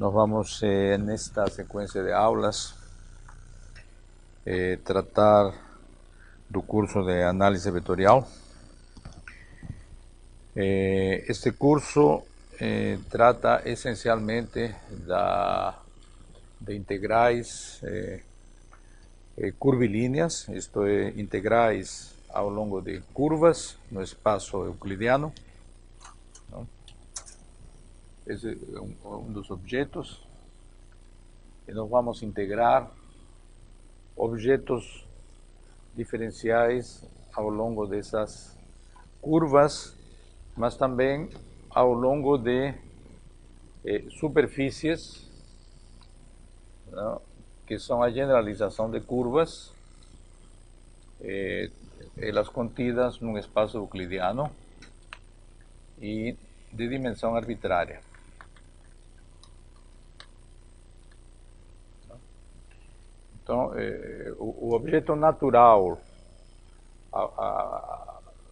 Nós vamos, nesta sequência de aulas, tratar do curso de análise vetorial. Este curso trata essencialmente de integrais curvilíneas, isto é, integrais ao longo de curvas no espaço euclidiano. Esse é um dos objetos. E nós vamos integrar objetos diferenciais ao longo dessas curvas, mas também ao longo de superfícies, não? Que são a generalização de curvas, elas contidas num espaço euclidiano e de dimensão arbitrária. Então, o objeto natural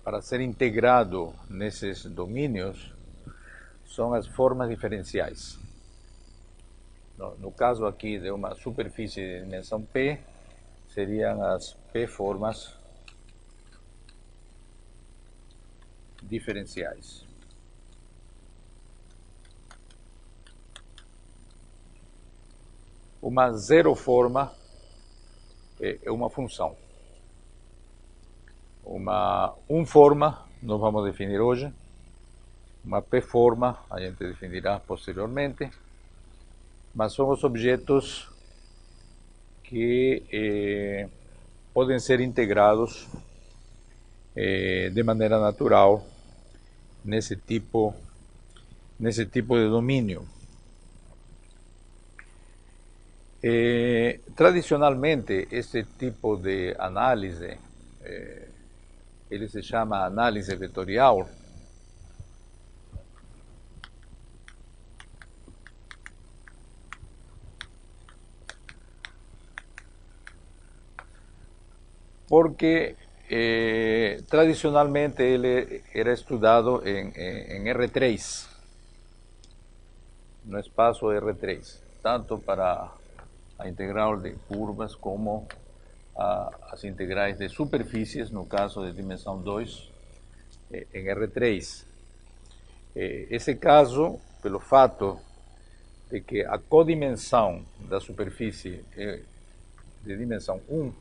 para ser integrado nesses domínios são as formas diferenciais. No caso aqui de uma superfície de dimensão P, seriam as P-formas diferenciais. Uma zero-forma é uma função. Uma um-forma nós vamos definir hoje. Uma P-forma a gente definirá posteriormente. Mas são os objetos que podem ser integrados de maneira natural nesse tipo de domínio. Tradicionalmente, este tipo de análise, ele se chama análise vetorial, porque tradicionalmente ele era estudado em R3, no espaço R3, tanto para a integral de curvas como as integrais de superfícies, no caso de dimensão 2, em R3. Esse caso, pelo fato de que a codimensão da superfície é de dimensão 1,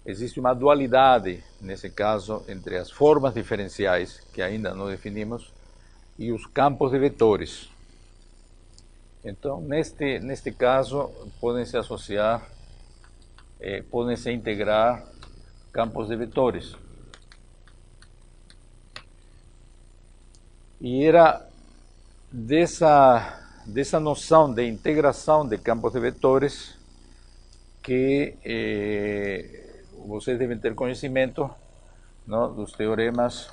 existe uma dualidade, nesse caso, entre as formas diferenciais, que ainda não definimos, e os campos de vetores. Então, neste caso, podem-se associar, podem-se integrar campos de vetores. E era dessa noção de integração de campos de vetores que vocês devem ter conhecimento, não, dos teoremas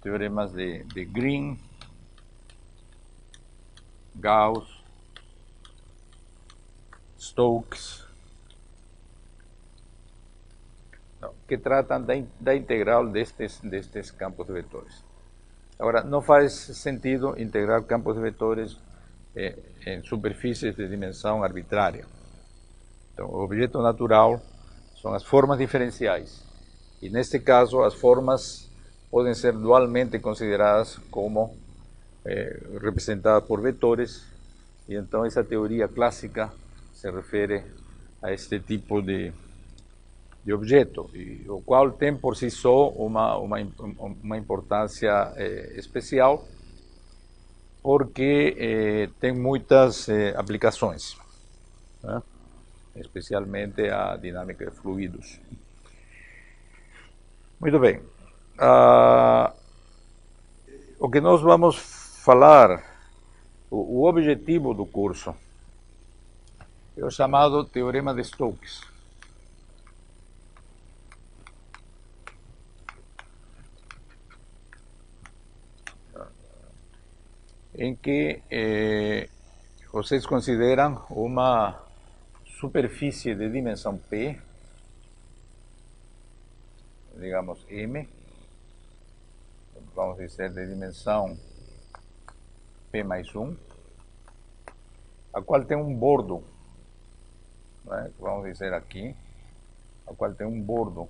de Green, Gauss, Stokes, que tratam da integral destes campos de vetores. Agora, não faz sentido integrar campos de vetores em superfícies de dimensão arbitrária. Então, o objeto natural são as formas diferenciais. E, neste caso, as formas podem ser dualmente consideradas como representadas por vetores, e então essa teoria clássica se refere a este tipo de objeto, e o qual tem por si só uma importância especial, porque tem muitas aplicações, né? Especialmente a dinâmica de fluidos. Muito bem. O que nós vamos falar, o objetivo do curso, é o chamado Teorema de Stokes. Em que vocês consideram uma superfície de dimensão P, digamos M, vamos dizer de dimensão P mais 1, a qual tem um bordo, né, vamos dizer aqui, a qual tem um bordo,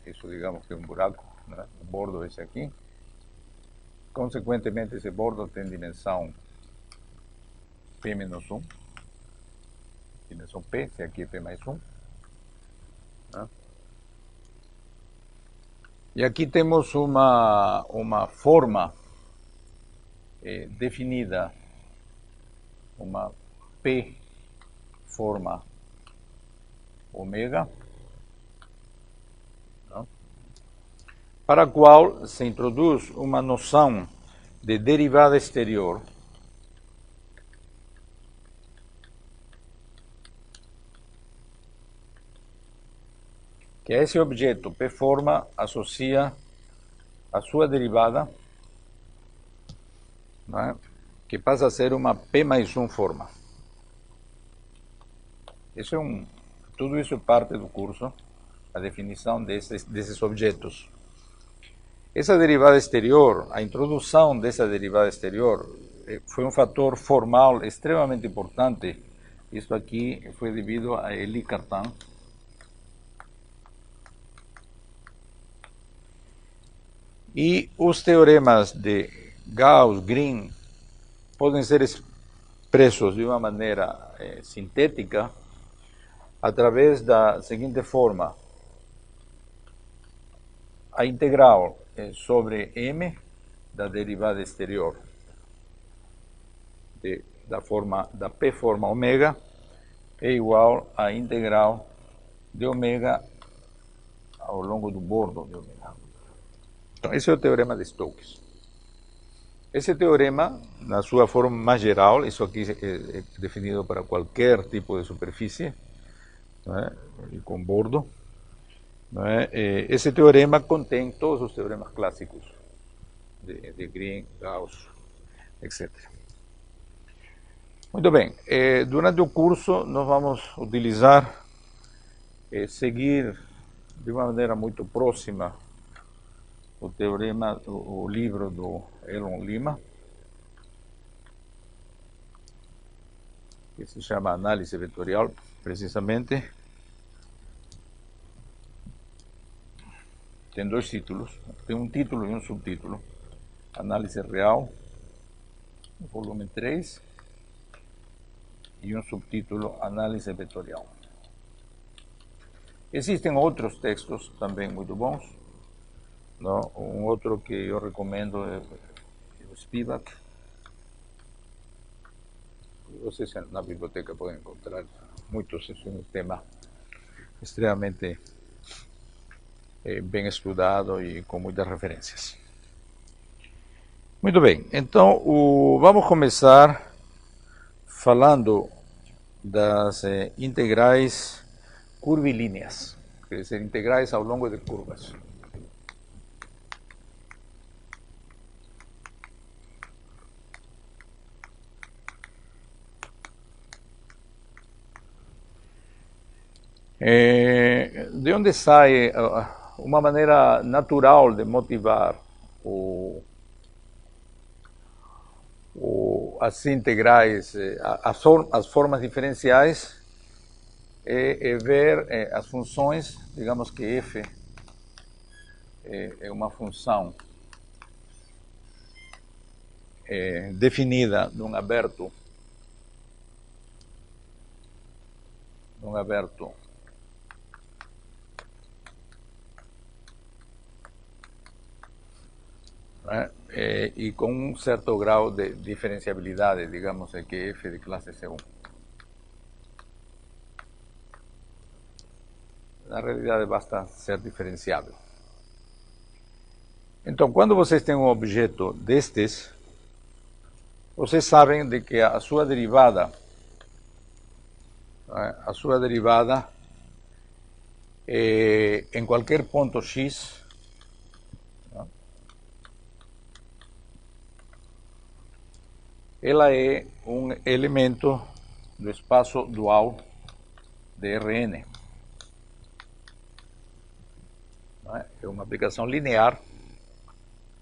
isso digamos que é um buraco, né, o bordo é esse aqui. Consequentemente, esse bordo tem dimensão P menos 1, dimensão P, se aqui é P mais 1. Né? E aqui temos uma forma definida, uma P forma ômega, né? Para a qual se introduz uma noção de derivada exterior, que esse objeto P forma associa a sua derivada, né, que passa a ser uma P mais 1 forma. Isso tudo isso é parte do curso, a definição desses objetos. Essa derivada exterior, a introdução dessa derivada exterior, foi um fator formal extremamente importante. Isso aqui foi devido a Élie Cartan. E os teoremas de Gauss-Green podem ser expressos de uma maneira sintética através da seguinte forma: a integral sobre m da derivada exterior da P forma ômega é igual à integral de ômega ao longo do bordo de ômega. Então, esse é o teorema de Stokes. Esse teorema, na sua forma mais geral, isso aqui é definido para qualquer tipo de superfície, né, com bordo, né, esse teorema contém todos os teoremas clássicos de Green, Gauss, etc. Muito bem, durante o curso nós vamos utilizar, seguir de uma maneira muito próxima o teorema, o livro do Elon Lima, que se chama Análise Vetorial, precisamente. Tem dois títulos, tem um título e um subtítulo. Análise Real, volume 3, e um subtítulo, Análise Vetorial. Existem outros textos também muito bons. Não? Um outro que eu recomendo é o Spivak. Vocês na biblioteca podem encontrar muitos, é um tema extremamente bem estudado e com muitas referências. Muito bem, então vamos começar falando das integrais curvilíneas, quer dizer, integrais ao longo de curvas. De onde sai uma maneira natural de motivar as integrais, as formas diferenciais, é ver as funções, digamos que f é uma função definida num aberto né? E com um certo grau de diferenciabilidade, digamos que f de classe C1. Na realidade, basta ser diferenciável. Então, quando vocês têm um objeto destes, vocês sabem de que a sua derivada, em qualquer ponto x, ela é um elemento do espaço dual de Rn. É uma aplicação linear,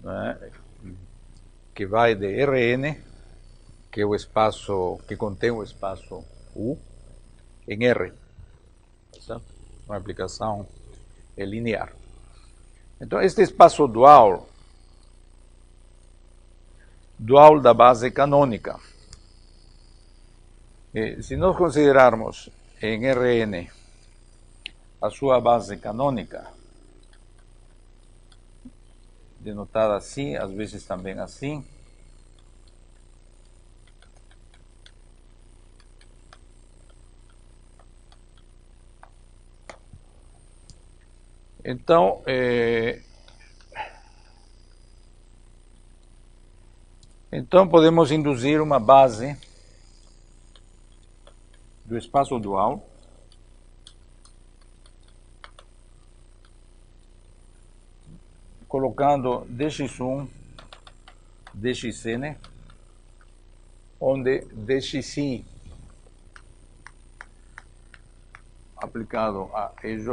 né, que vai de Rn, que é o espaço que contém o espaço U, em R. Certo? Uma aplicação linear. Então, este espaço dual da base canônica. Se nós considerarmos em Rn a sua base canônica, denotada assim, às vezes também assim, então, podemos induzir uma base do espaço dual colocando dx1, dxn, onde dxi aplicado a EJ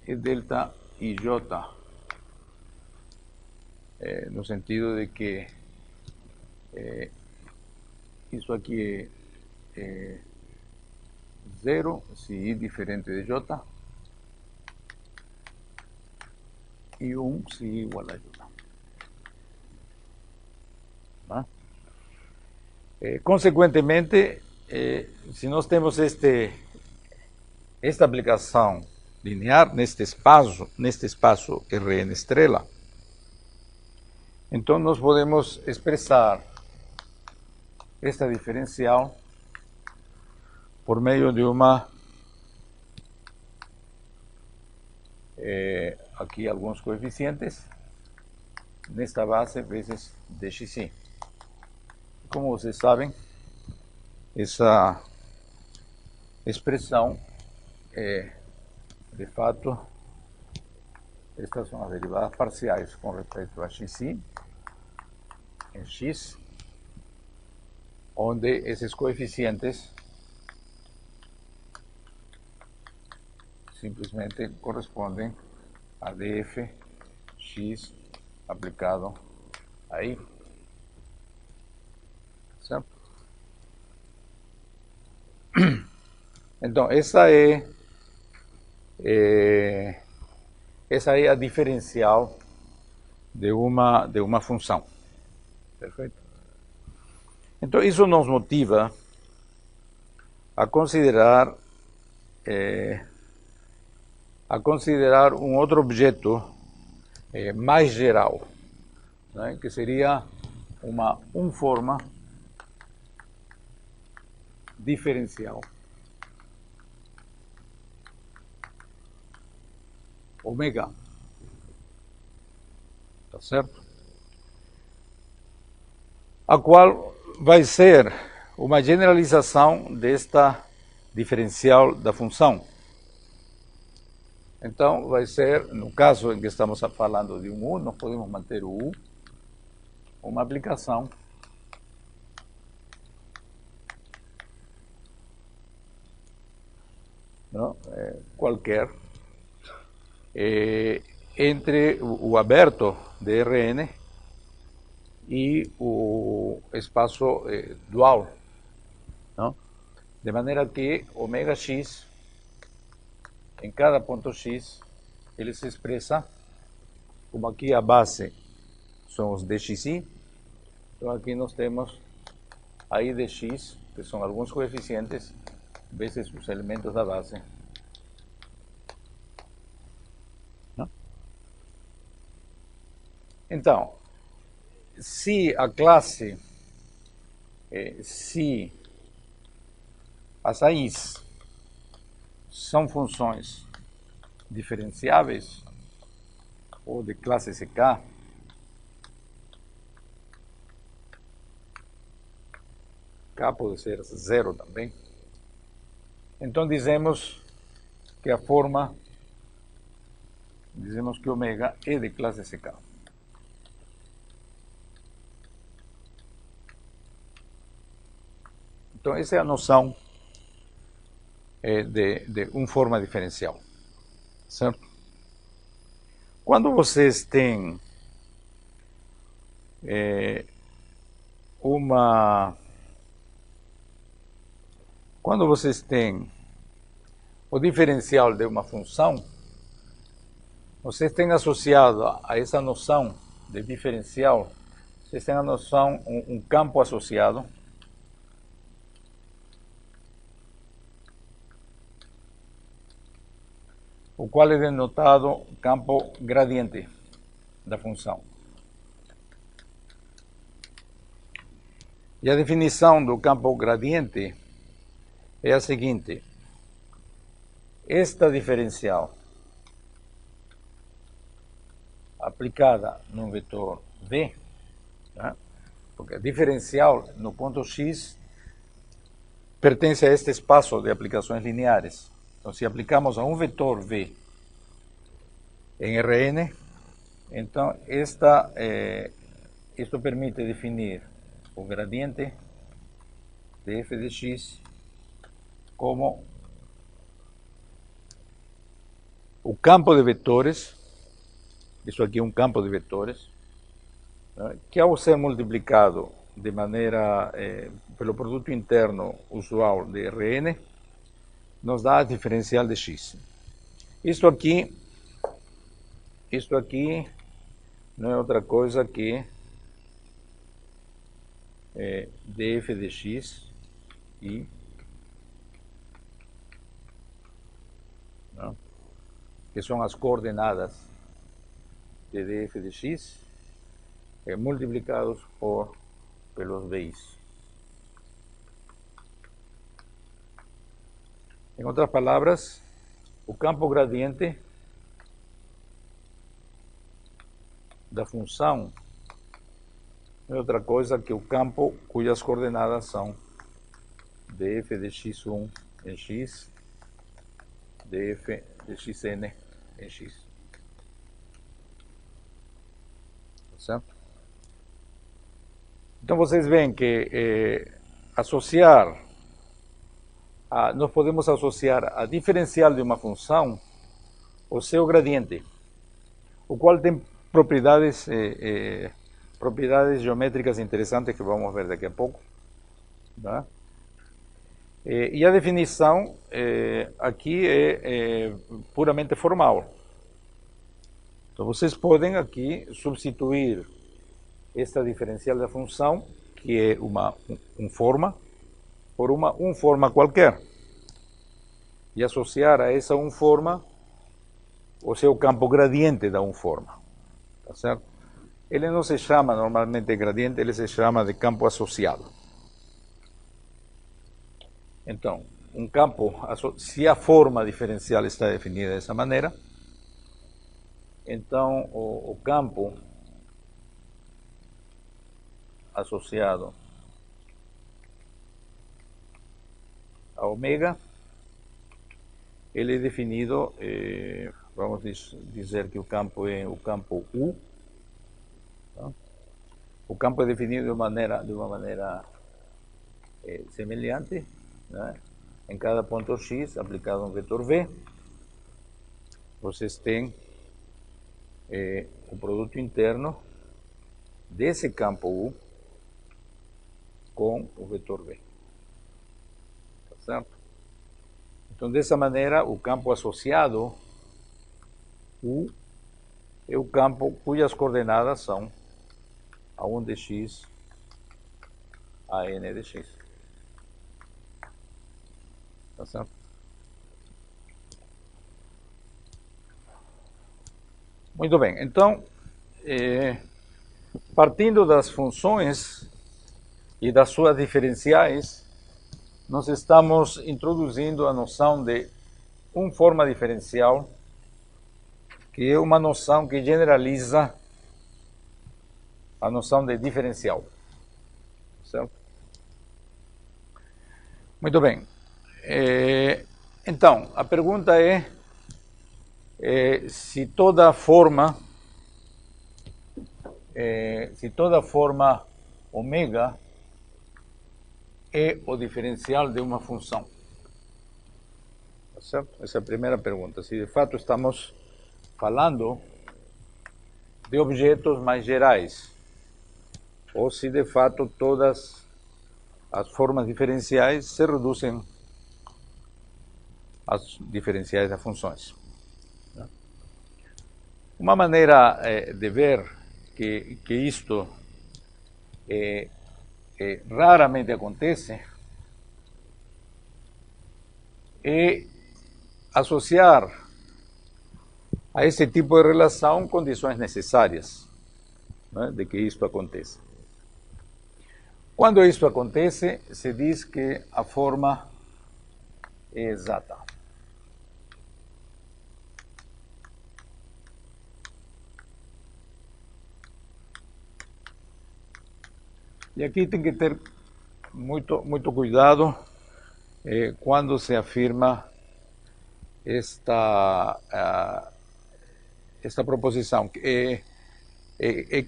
e delta IJ, no sentido de que isso aqui é 0 se I diferente de J e 1 se I igual a J. ¿Ah? Consequentemente, se nós temos esta aplicação linear neste espaço Rn estrela, então nós podemos expressar esta diferencial por meio de uma, aqui alguns coeficientes, nesta base vezes dxi. Como vocês sabem, essa expressão de fato, estas são as derivadas parciais com respeito a xi em x, onde esses coeficientes simplesmente correspondem a df x aplicado a I. Certo? Então, essa é a diferencial de uma função. Perfeito? Então, isso nos motiva a considerar um outro objeto mais geral, né, que seria uma forma diferencial ômega, tá certo? A qual vai ser uma generalização desta diferencial da função. Então, vai ser, no caso em que estamos falando de um U, nós podemos manter o U, uma aplicação não, qualquer entre o aberto de Rn e o espaço dual, não? De maneira que ômega x, em cada ponto x, ele se expressa como aqui a base são os dxi, então aqui nós temos a I de x, que são alguns coeficientes, vezes os elementos da base. Não? Então, se a classe, se as AIs são funções diferenciáveis ou de classe CK, K pode ser 0 também, então dizemos que a forma, dizemos que ômega é de classe CK. Então, essa é a noção de uma forma diferencial, certo? Quando vocês têm Quando vocês têm o diferencial de uma função, vocês têm associado a essa noção de diferencial, vocês têm a noção, um campo associado, o qual é denotado campo gradiente da função. E a definição do campo gradiente é a seguinte: esta diferencial aplicada num vetor v, né? Porque a diferencial no ponto x pertence a este espaço de aplicações lineares. Então, se aplicamos a um vetor v em Rn, então isto permite definir o gradiente de f de x como o campo de vetores, isso aqui é um campo de vetores, né, que ao ser multiplicado de maneira pelo produto interno usual de Rn, nos dá a diferencial de x. Isto aqui não é outra coisa que df de x e não, que são as coordenadas de df de x multiplicados pelos v's. Em outras palavras, o campo gradiente da função não é outra coisa que o campo cujas coordenadas são df de x1 em x, df de xn em x. Certo? Então vocês veem que nós podemos associar a diferencial de uma função ao seu gradiente, o qual tem propriedades geométricas interessantes que vamos ver daqui a pouco. Tá? E a definição aqui é puramente formal. Então vocês podem aqui substituir esta diferencial da função, que é uma forma, por uma forma qualquer, e associar a essa forma o seu campo gradiente da forma. Tá certo? Ele não se chama normalmente de gradiente, ele se chama de campo associado. Então, um campo, se a forma diferencial está definida dessa maneira, então o campo associado a ômega, ele é definido, vamos dizer que o campo é o campo U. Tá? O campo é definido de uma maneira semelhante, né? Em cada ponto x aplicado a um vetor v, vocês têm o produto interno desse campo U com o vetor v. Tá certo? Então, dessa maneira, o campo associado U é o campo cujas coordenadas são a1 de x a n de x. Tá certo? Muito bem. Então, partindo das funções e das suas diferenciais, nós estamos introduzindo a noção de forma diferencial, que é uma noção que generaliza a noção de diferencial. Certo? Muito bem. Então, a pergunta é se toda forma ômega é o diferencial de uma função. Tá certo? Essa é a primeira pergunta. Se de fato estamos falando de objetos mais gerais, ou se de fato todas as formas diferenciais se reduzem às diferenciais das funções. Uma maneira de ver que isto raramente acontece é associar a esse tipo de relação condições necessárias, né, de que isto aconteça. Quando isto acontece, se diz que a forma é exata. E aqui tem que ter muito cuidado quando se afirma esta proposição, que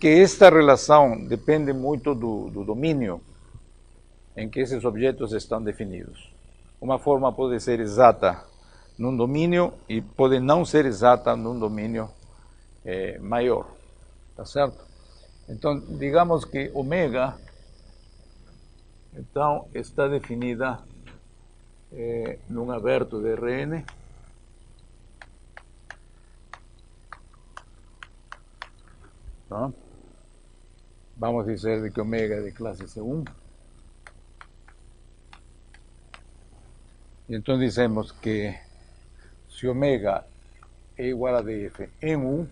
esta relação depende muito do domínio em que esses objetos estão definidos. Uma forma pode ser exata num domínio e pode não ser exata num domínio maior, tá certo? Então, digamos que ômega então está definida num aberto de Rn, tá? Vamos dizer de que ômega é de classe C1. E então dizemos que se ômega é igual a df em 1,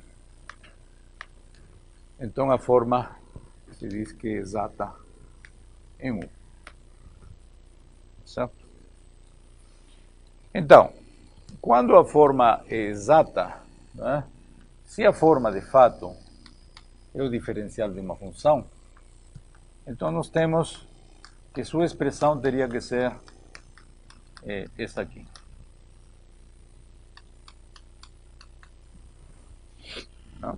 então a forma se diz que é exata em 1. Certo? Então, quando a forma é exata, né, se a forma de fato é o diferencial de uma função, então nós temos que sua expressão teria que ser esta aqui. Não?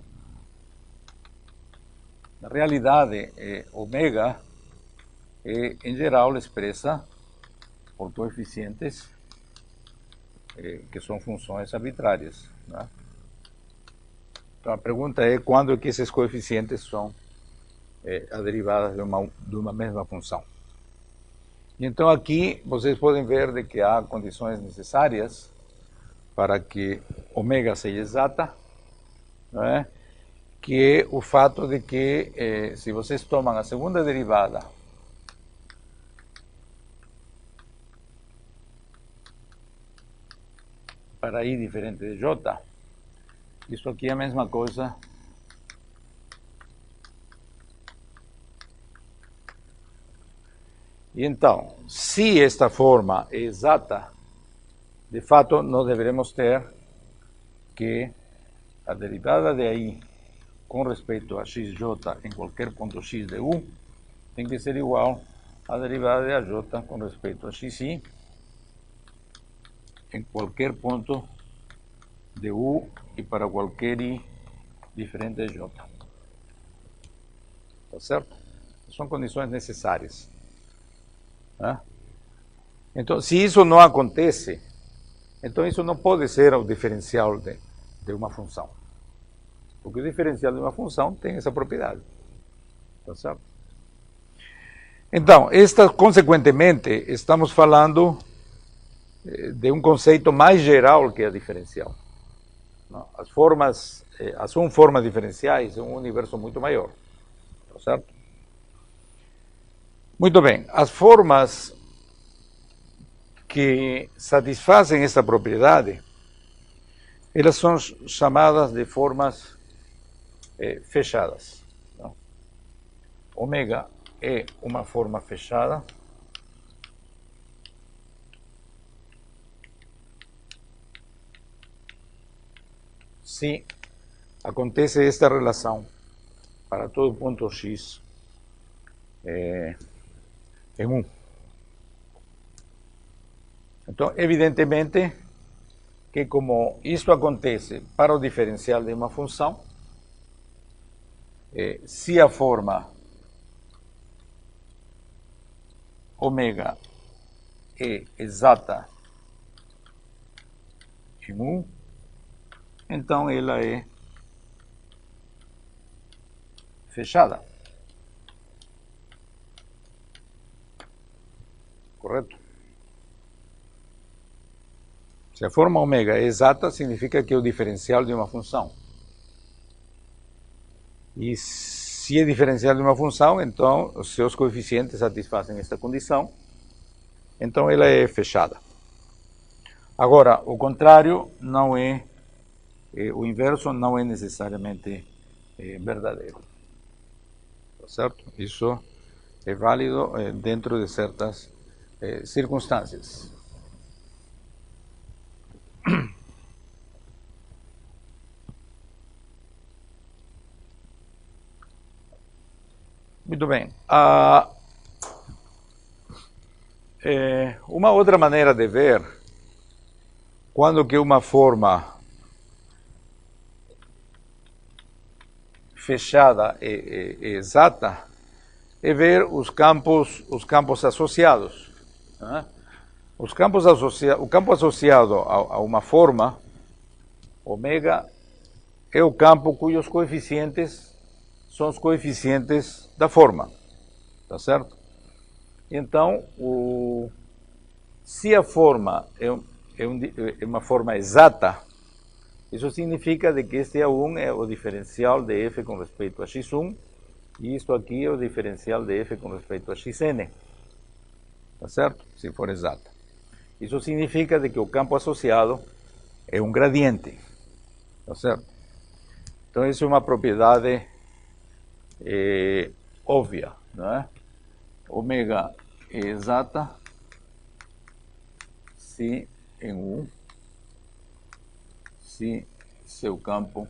Na realidade, ômega em geral expressa por coeficientes que são funções arbitrárias. Né? Então a pergunta é quando é que esses coeficientes são a derivada de uma mesma função. E então aqui vocês podem ver de que há condições necessárias para que ômega seja exata, não é? Que é o fato de que se vocês tomam a segunda derivada para i diferente de j, isso aqui é a mesma coisa e então, se esta forma é exata, de fato nós deveremos ter que a derivada de i com respeito a xj em qualquer ponto x de u tem que ser igual à derivada de aj com respeito a xi em qualquer ponto de u e para qualquer i diferente de j. Tá certo? São condições necessárias. Né? Então, se isso não acontece, então isso não pode ser o diferencial de uma função. Porque o diferencial de uma função tem essa propriedade. Tá certo? Então, consequentemente, estamos falando de um conceito mais geral que a diferencial. As formas, as formas diferenciais é um universo muito maior. Tá certo? Muito bem. As formas que satisfazem essa propriedade, elas são chamadas de formas fechadas. Não? Ômega é uma forma fechada. Se acontece esta relação para todo ponto x em 1. Então, evidentemente, que como isto acontece para o diferencial de uma função, se a forma ômega é exata em 1, então ela é fechada. correto? Se a forma ômega é exata, significa que é o diferencial de uma função. E se é diferencial de uma função, então os seus coeficientes satisfazem esta condição, então ela é fechada. Agora, o contrário não é, o inverso não é necessariamente verdadeiro. Tá certo? Isso é válido dentro de certas circunstâncias. Muito bem. Uma outra maneira de ver quando que uma forma fechada é exata é ver os campos associados. Né? O campo associado a uma forma, ômega, é o campo cujos coeficientes são os coeficientes da forma, tá certo? Então, se a forma é uma forma exata, isso significa de que este A1 é o diferencial de f com respeito a x1, e isto aqui é o diferencial de f com respeito a xn, tá certo? Se for exata. Isso significa de que o campo associado é um gradiente, tá certo? Então, isso é uma propriedade óbvia, não é? Ômega é exata se em U, se seu campo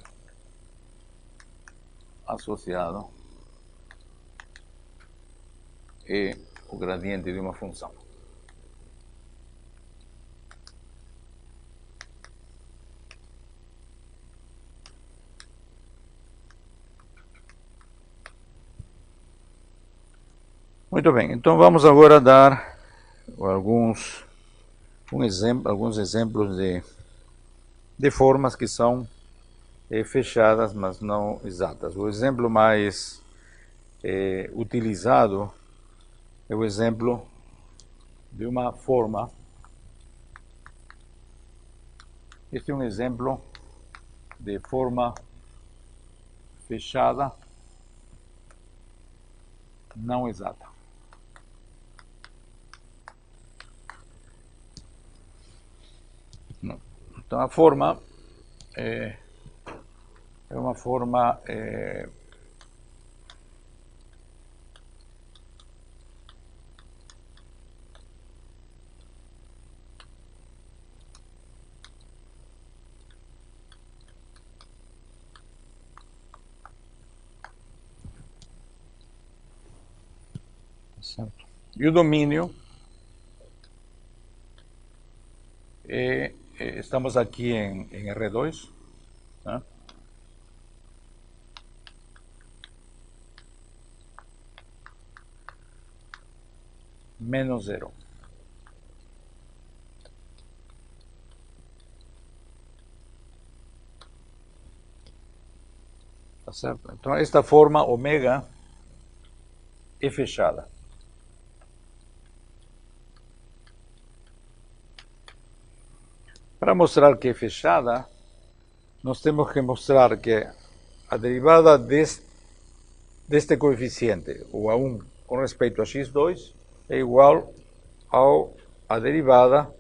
associado é o gradiente de uma função. Muito bem, então vamos agora dar alguns exemplos de formas que são fechadas, mas não exatas. O exemplo mais utilizado é o exemplo de uma forma. Este é um exemplo de forma fechada não exata. Então a forma é uma forma certo? E o domínio estamos aqui em R2, né? Menos 0. Tá certo? Então esta forma ômega é fechada. Para mostrar que é fechada, nós temos que mostrar que a derivada deste coeficiente, o A1 com respeito a x2, é igual à derivada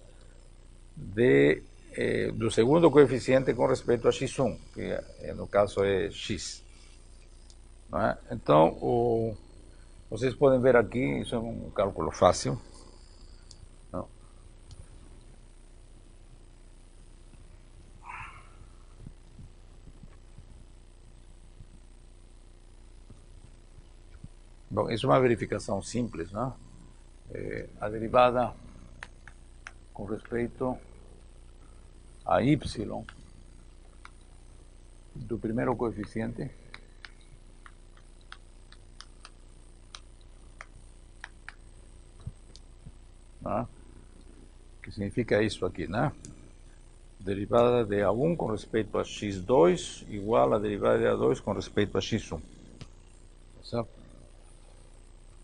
do segundo coeficiente com respeito a x1, que no caso é x. Não é? Então, vocês podem ver aqui, isso é um cálculo fácil. Não? Bom, isso é uma verificação simples, né? A derivada com respeito a y do primeiro coeficiente né? Que significa isso aqui, né? Derivada de A1 com respeito a x2 igual a derivada de A2 com respeito a x1. Certo?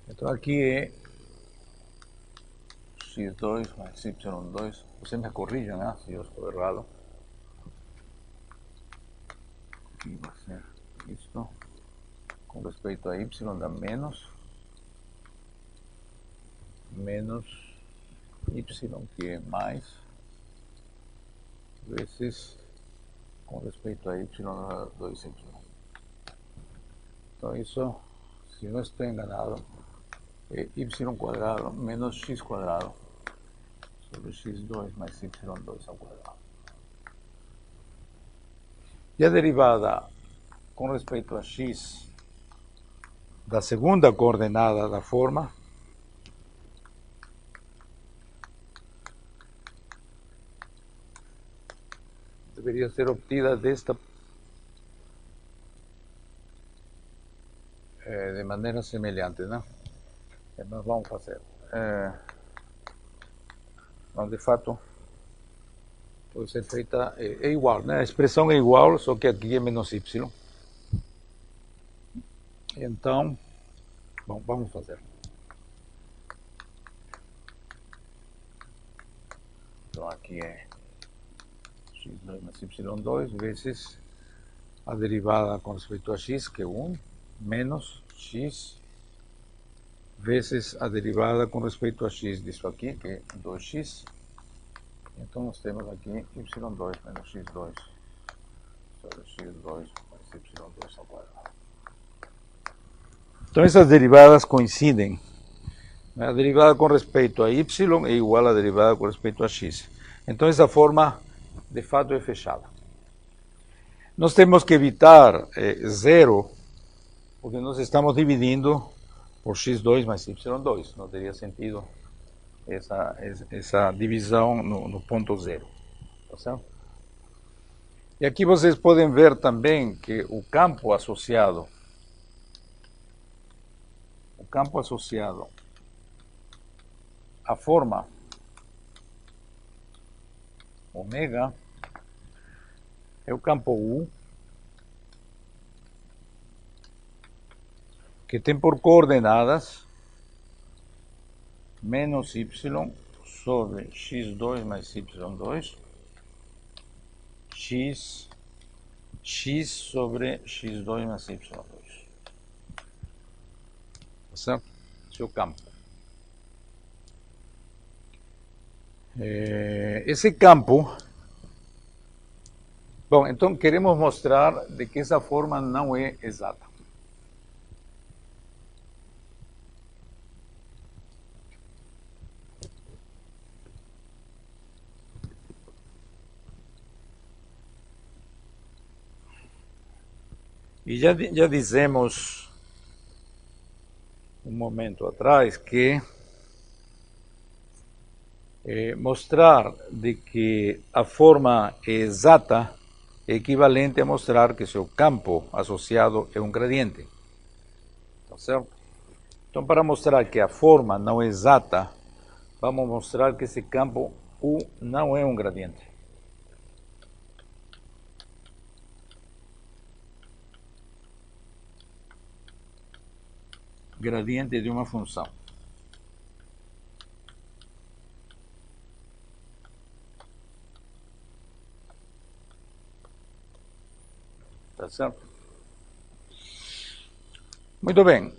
Então aqui é x2 mais y2. Vocês me corrijam, né, se eu estou errado. Aqui vai ser isto. Com respeito a y dá menos y, que é mais, vezes com respeito a y dá 2y. Então isso, se não estou enganado, é y quadrado menos x quadrado sobre x2 mais y2 ao quadrado. E a derivada com respeito a x da segunda coordenada da forma deveria ser obtida desta de maneira semelhante, né? Nós vamos fazer. Mas de fato pode ser feita, é igual, né? A expressão é igual, só que aqui é menos y. Então, bom, vamos fazer. Então aqui é x2 mais y2 vezes a derivada com respeito a x, que é 1, menos x, vezes a derivada com respeito a x disso aqui, que é 2x. Então nós temos aqui y2 menos x2 sobre x2 mais y2 ao quadrado. Então essas derivadas coincidem. A derivada com respeito a y é igual à derivada com respeito a x. Então essa forma de fato é fechada. Nós temos que evitar zero, porque nós estamos dividindo por x2 mais y2. Não teria sentido essa divisão no ponto zero. Tá certo? E aqui vocês podem ver também que o campo associado à forma ômega é o campo U, que tem por coordenadas menos y sobre x2 mais y2, x sobre x2 mais y2. Tá certo? Esse é o campo. Esse campo, bom, então queremos mostrar de que essa forma não é exata. E já dizemos um momento atrás que mostrar de que a forma é exata é equivalente a mostrar que seu campo associado é um gradiente. Tá certo? Então, para mostrar que a forma não é exata, vamos mostrar que esse campo U não é um gradiente. Gradiente de uma função. Tá certo? Muito bem.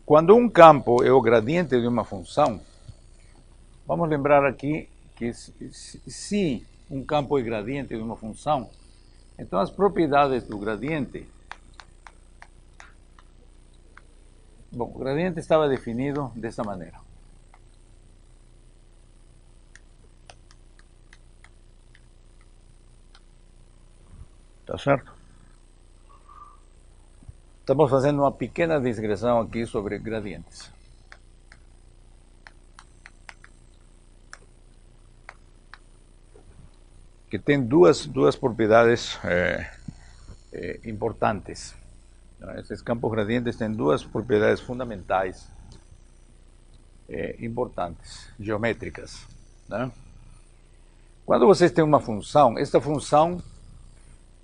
Quando um campo é o gradiente de uma função, vamos lembrar aqui que se um campo é gradiente de uma função, então as propriedades do gradiente. Bom, o gradiente estava definido dessa maneira. Tá certo? Estamos fazendo uma pequena digressão aqui sobre gradientes. Que tem duas propriedades importantes. Esses campos gradientes têm duas propriedades fundamentais importantes, geométricas. Né? Quando vocês têm uma função, esta função,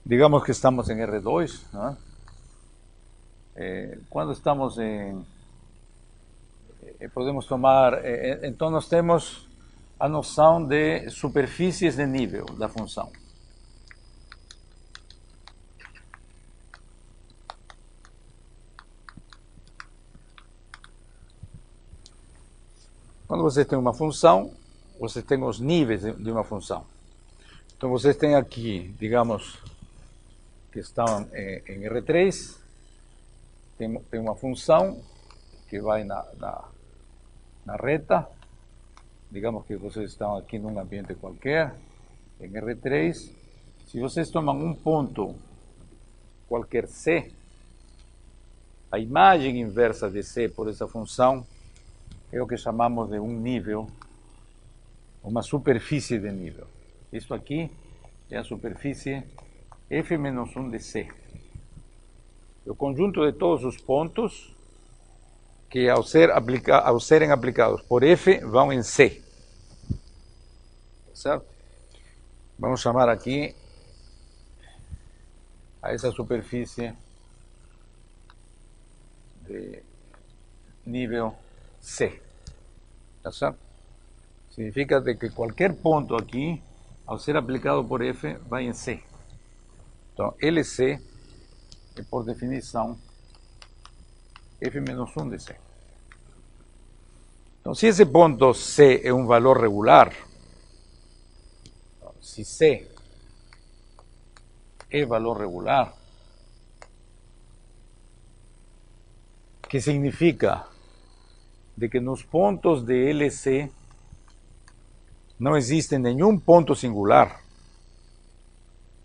digamos que estamos em R2, né? Quando estamos em podemos tomar, então nós temos a noção de superfícies de nível da função. Quando você tem uma função, você tem os níveis de uma função. Então vocês têm aqui, digamos, que estão em R3, tem uma função que vai na reta, digamos que vocês estão aqui num ambiente qualquer, em R3, se vocês tomam um ponto qualquer C, a imagem inversa de C por essa função é o que chamamos de um nível, uma superfície de nível. Isto aqui é a superfície f menos 1 de C. O conjunto de todos os pontos que ao serem aplicados por f vão em C. Certo? Vamos chamar aqui a essa superfície de nível C. Tá certo? Significa de que qualquer ponto aqui, ao ser aplicado por f, vai em C. Então, LC é, por definição, f menos 1 de C. Então, se esse ponto C é um valor regular, se C é valor regular, que significa de que nos pontos de LC não existe nenhum ponto singular,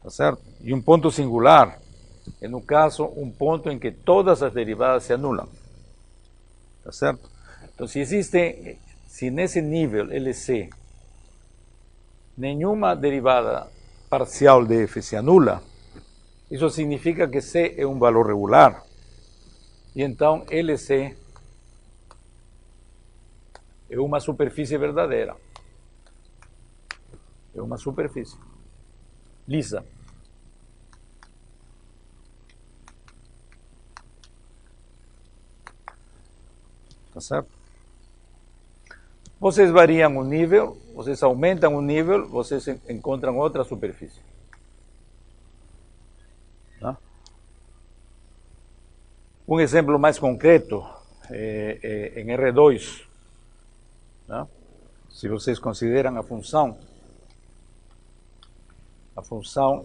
tá certo? E um ponto singular é, no caso, um ponto em que todas as derivadas se anulam, tá certo? Então, se nesse nível LC nenhuma derivada parcial de f se anula, isso significa que C é um valor regular, e então LC é uma superfície verdadeira. É uma superfície lisa. Tá certo? Vocês variam o nível, vocês aumentam o nível, vocês encontram outra superfície. Tá? Um exemplo mais concreto em R2. Tá? Se vocês consideram a função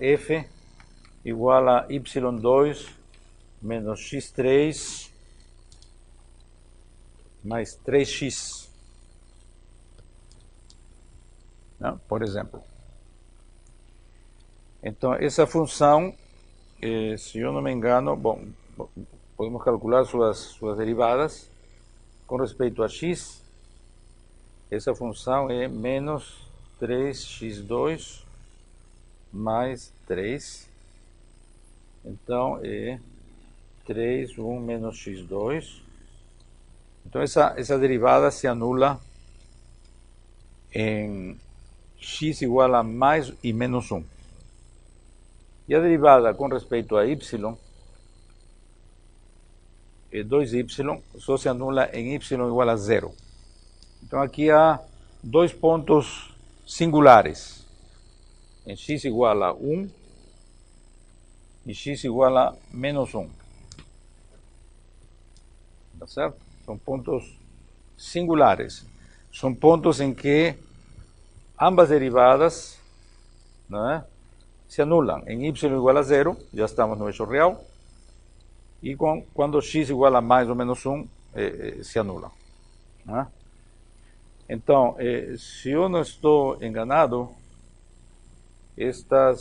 f igual a y2 menos x3 mais 3x. Não? Por exemplo. Então, essa função, se eu não me engano, bom, podemos calcular suas derivadas com respeito a x. Essa função é menos 3x2 mais 3. Então, é 3, 1 menos x2. Então, essa derivada se anula em x igual a mais e menos 1. E a derivada com respeito a y é 2y, só se anula em y igual a 0. Então, aqui há dois pontos singulares, em x igual a 1 e x igual a menos 1. Tá certo? São pontos singulares. São pontos em que ambas derivadas, né, se anulam. Em y igual a 0, já estamos no eixo real. E quando x igual a mais ou menos 1, se anulam. Né? Então, se eu não estou enganado, esta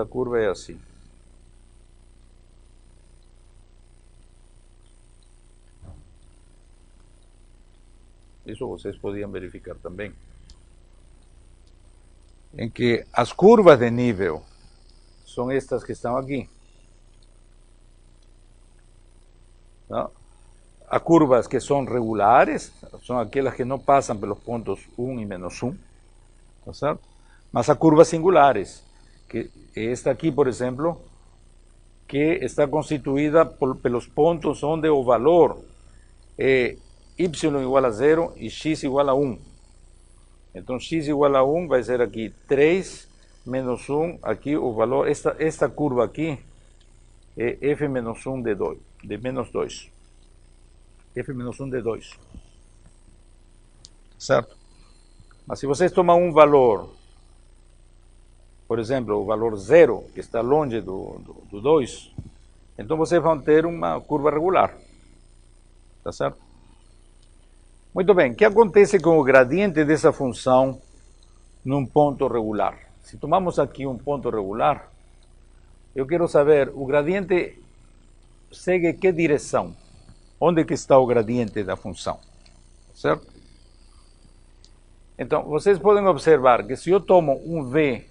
curva é assim. Isso vocês podiam verificar também. Em que as curvas de nível são estas que estão aqui. Não? Há curvas que são regulares, são aquelas que não passam pelos pontos 1 e menos 1, tá certo? Mas há curvas singulares, que esta aqui, por exemplo, que está constituída pelos pontos onde o valor é y igual a 0 e x igual a 1. Então, x igual a 1 vai ser aqui 3 menos 1, aqui o valor, esta curva aqui é f menos 1 de menos 2. F menos 1 de 2. Certo? Mas se vocês tomam um valor, por exemplo, o valor 0, que está longe do 2, então vocês vão ter uma curva regular. Tá certo? Muito bem, o que acontece com o gradiente dessa função num ponto regular? Se tomamos aqui um ponto regular, eu quero saber, o gradiente segue que direção? Onde que está o gradiente da função? Certo? Então, vocês podem observar que se eu tomo um V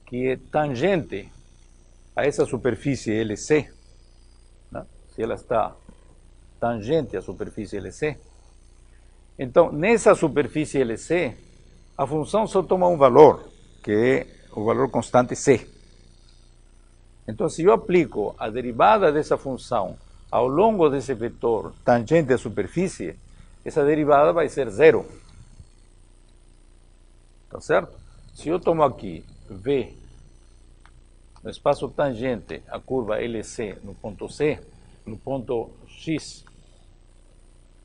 que é tangente a essa superfície LC, né? Se ela está tangente à superfície LC, então, nessa superfície LC, a função só toma um valor, que é o valor constante C. Então, se eu aplico a derivada dessa função ao longo desse vetor tangente à superfície, essa derivada vai ser 0. Tá certo? Se eu tomo aqui V no espaço tangente à curva LC no ponto C, no ponto X,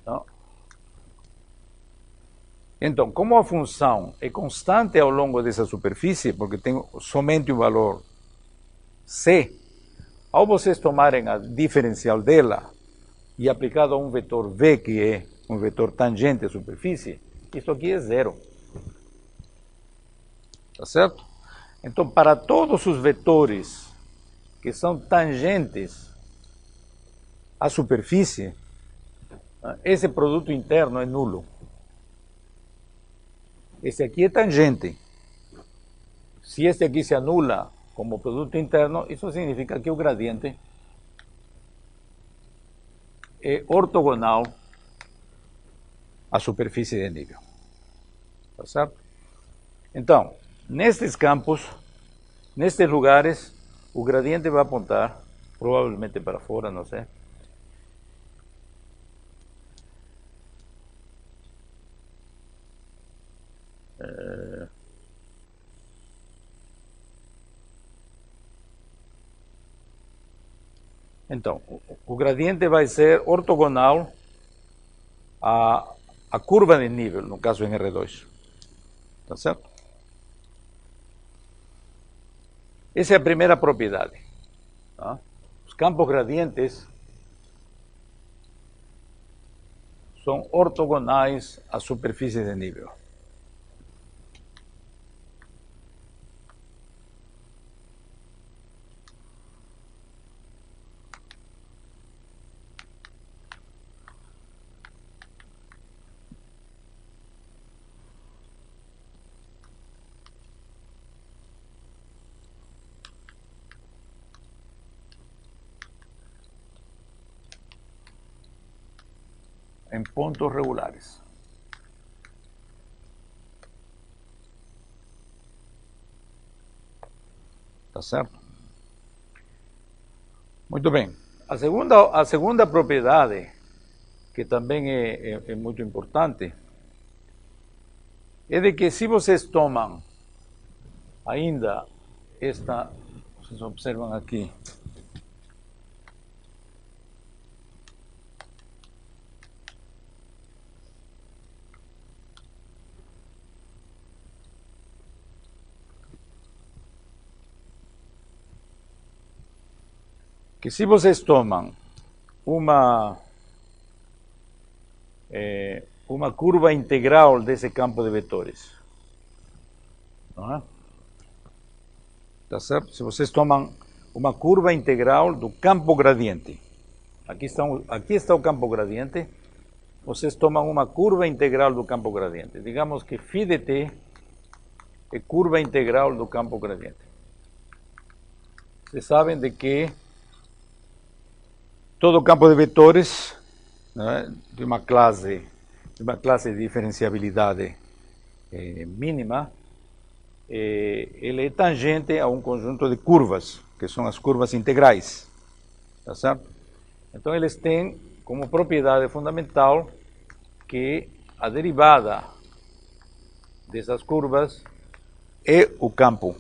tá? Então, como a função é constante ao longo dessa superfície, porque tem somente um valor C, ao vocês tomarem a diferencial dela e aplicado a um vetor V, que é um vetor tangente à superfície, isso aqui é 0. Tá certo? Então, para todos os vetores que são tangentes à superfície, esse produto interno é nulo. Esse aqui é tangente. Se este aqui se anula como produto interno, isso significa que o gradiente é ortogonal à superfície de nível. Tá certo? Então, nestes campos, nestes lugares, o gradiente vai apontar, provavelmente para fora, não sei. Então, o gradiente vai ser ortogonal à curva de nível, no caso em R2. Tá certo? Essa é a primeira propriedade. Tá? Os campos gradientes são ortogonais à superfície de nível. Em pontos regulares. Tá certo? Muito bem. A segunda propriedade, que também é muito importante, é de que se vocês tomam ainda esta, vocês observam aqui, que se vocês tomam uma curva integral desse campo de vetores, não é? Tá certo? Se vocês tomam uma curva integral do campo gradiente, aqui está o campo gradiente, vocês tomam uma curva integral do campo gradiente. Digamos que φ de t é curva integral do campo gradiente. Vocês sabem de que todo campo de vetores, né, de uma classe de diferenciabilidade mínima, ele é tangente a um conjunto de curvas, que são as curvas integrais, tá certo? Então eles têm como propriedade fundamental que a derivada dessas curvas é o campo,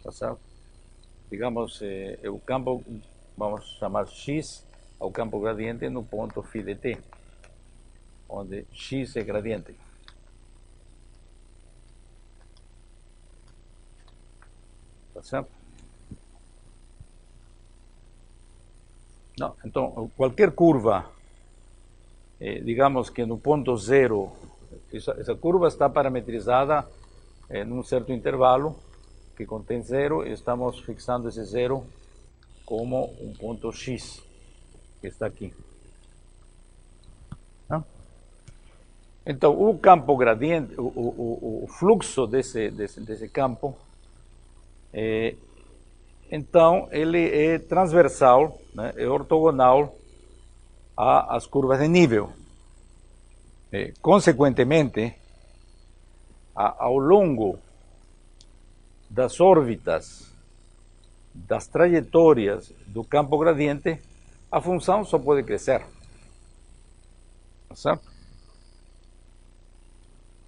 tá certo? Digamos, o campo, vamos chamar x ao campo gradiente no ponto φ de t, onde x é gradiente. Tá certo? Não, então, qualquer curva, digamos que no ponto zero, essa curva está parametrizada num certo intervalo que contém zero, e estamos fixando esse zero como um ponto x, que está aqui. Não? Então, o campo gradiente, o fluxo desse campo, então, ele é transversal, né, é ortogonal às curvas de nível. Consequentemente, ao longo das órbitas, das trajetórias do campo gradiente, a função só pode crescer. Certo?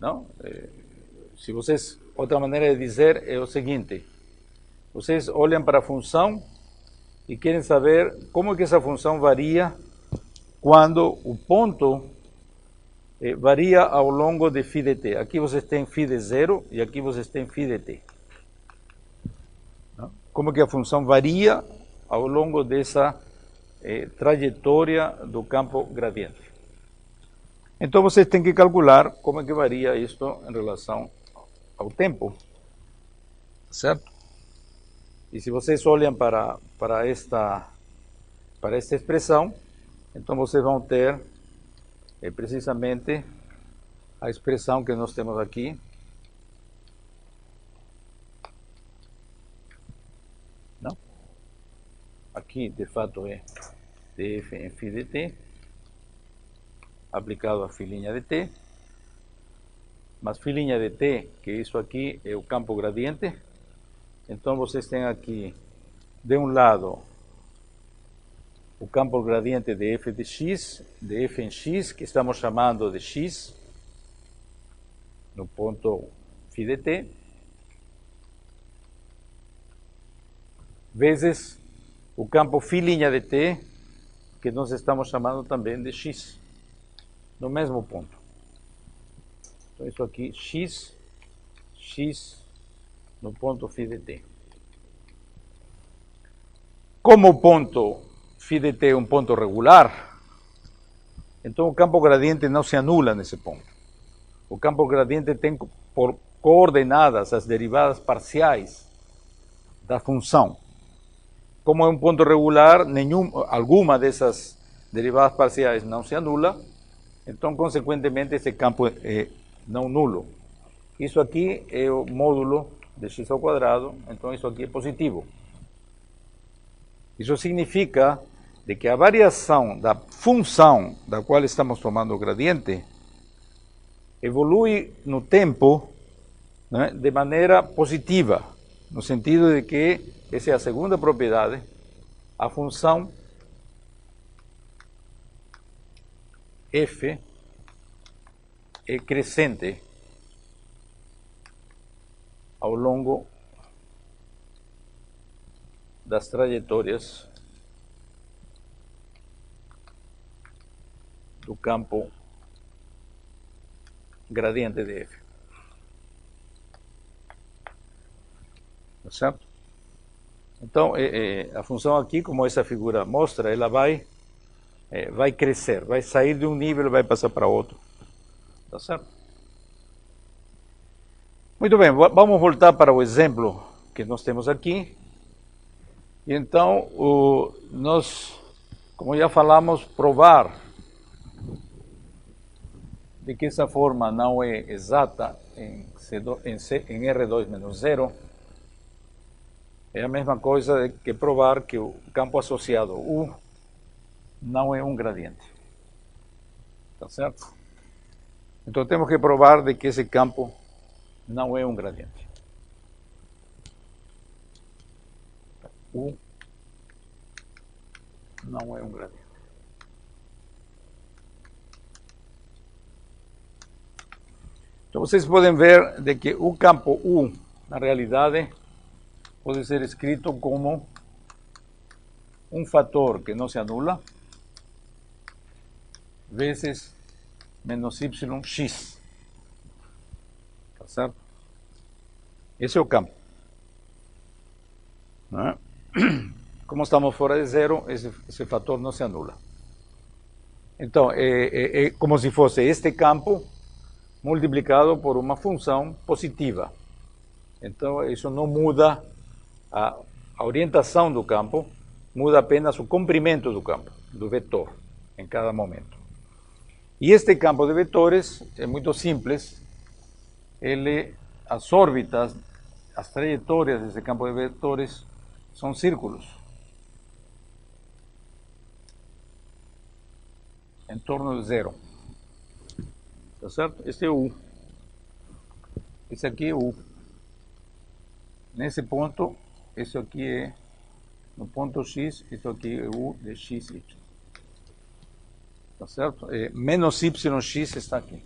Não? Se vocês, outra maneira de dizer é o seguinte: vocês olham para a função e querem saber como é que essa função varia quando o ponto varia ao longo de φ de t. Aqui vocês têm φ de zero e aqui vocês têm φ de t. Como que a função varia ao longo dessa trajetória do campo gradiente. Então vocês têm que calcular como é que varia isto em relação ao tempo, certo? E se vocês olham para esta expressão, então vocês vão ter precisamente a expressão que nós temos aqui. Não? Aqui, de fato, é df em φ de t, aplicado a φ' de t, mas φ' de t, que isso aqui é o campo gradiente. Então vocês têm aqui, de um lado, o campo gradiente de f de x, de f em x, que estamos chamando de x, no ponto φ de t, vezes o campo φ' de t, que nós estamos chamando também de x, no mesmo ponto. Então isso aqui, x no ponto φ de t. Como o ponto φ de t é um ponto regular, então o campo gradiente não se anula nesse ponto. O campo gradiente tem por coordenadas as derivadas parciais da função. Como é um ponto regular, alguma dessas derivadas parciais não se anula, então, consequentemente, esse campo é não nulo. Isso aqui é o módulo de x ao quadrado, então isso aqui é positivo. Isso significa de que a variação da função da qual estamos tomando o gradiente evolui no tempo, né, de maneira positiva, no sentido de que essa é a segunda propriedade, a função f é crescente ao longo das trajetórias do campo gradiente de f. Tá certo? Então, a função aqui, como essa figura mostra, ela vai crescer, vai sair de um nível e vai passar para outro. Tá certo? Muito bem, vamos voltar para o exemplo que nós temos aqui. E então, nós, como já falamos, provar de que essa forma não é exata em R2 menos 0 é a mesma coisa que provar que o campo associado U não é um gradiente. Tá certo? Então temos que provar de que esse campo não é um gradiente. U não é um gradiente. Então vocês podem ver de que o campo U, na realidade, pode ser escrito como um fator que não se anula vezes menos yx. Tá certo? Esse é o campo. Né? Como estamos fora de zero, esse fator não se anula. Então, é como se fosse este campo multiplicado por uma função positiva. Então, isso não muda a orientação do campo, muda apenas o comprimento do campo, do vetor, em cada momento. E este campo de vetores é muito simples. As órbitas, as trajetórias desse campo de vetores são círculos em torno de zero. Tá certo? Este é U. Esse aqui é U. Nesse ponto, isso aqui é, no ponto X, isso aqui é U de XY. Tá certo? Menos YX está aqui.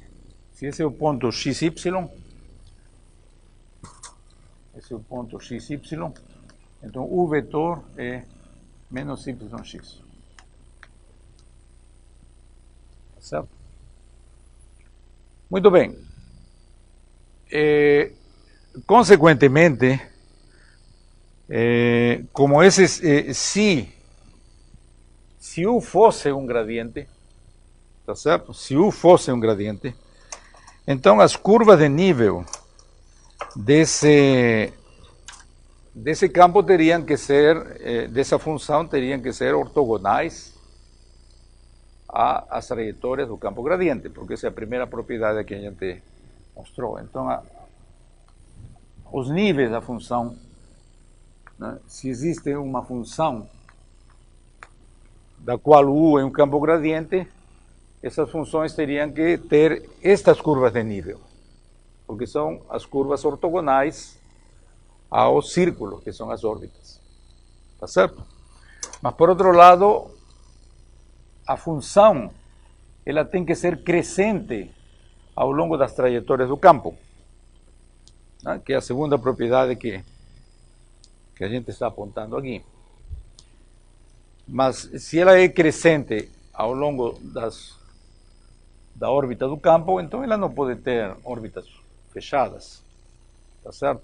Se esse é o ponto XY, esse é o ponto XY, então o vetor é menos YX. Tá certo? Muito bem. Consequentemente, como se U fosse um gradiente, tá certo? Se U fosse um gradiente, então as curvas de nível desse campo teriam que ser, dessa função teriam que ser ortogonais às trajetórias do campo gradiente, porque essa é a primeira propriedade que a gente mostrou. Então, os níveis da função, né, se existe uma função da qual U é um campo gradiente, essas funções teriam que ter estas curvas de nível, porque são as curvas ortogonais ao círculo, que são as órbitas. Tá certo? Mas, por outro lado, a função ela tem que ser crescente ao longo das trajetórias do campo, né? Que é a segunda propriedade que a gente está apontando aqui. Mas se ela é crescente ao longo da órbita do campo, então ela não pode ter órbitas fechadas, tá certo?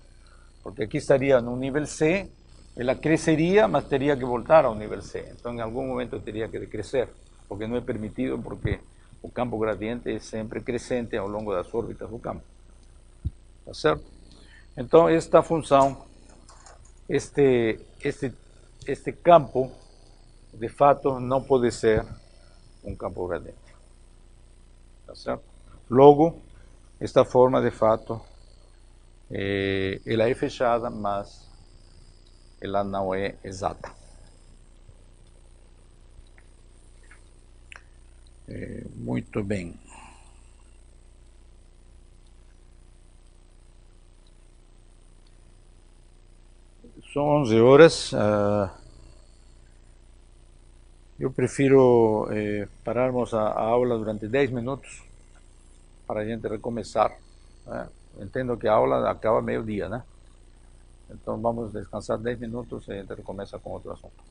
Porque aqui estaria no nível C, ela cresceria, mas teria que voltar ao nível C. Então, em algum momento teria que decrescer, porque não é permitido, porque o campo gradiente é sempre crescente ao longo das órbitas do campo. Tá certo? Então, esta função, este campo, de fato, não pode ser um campo gradiente. Tá certo? Logo, esta forma, de fato, ela é fechada, mas ela não é exata. Muito bem. São 11 horas. Eu prefiro pararmos a aula durante 10 minutos para a gente recomeçar. Né? Entendo que a aula acaba meio-dia, né? Então vamos descansar 10 minutos e a gente recomeça com outro assunto.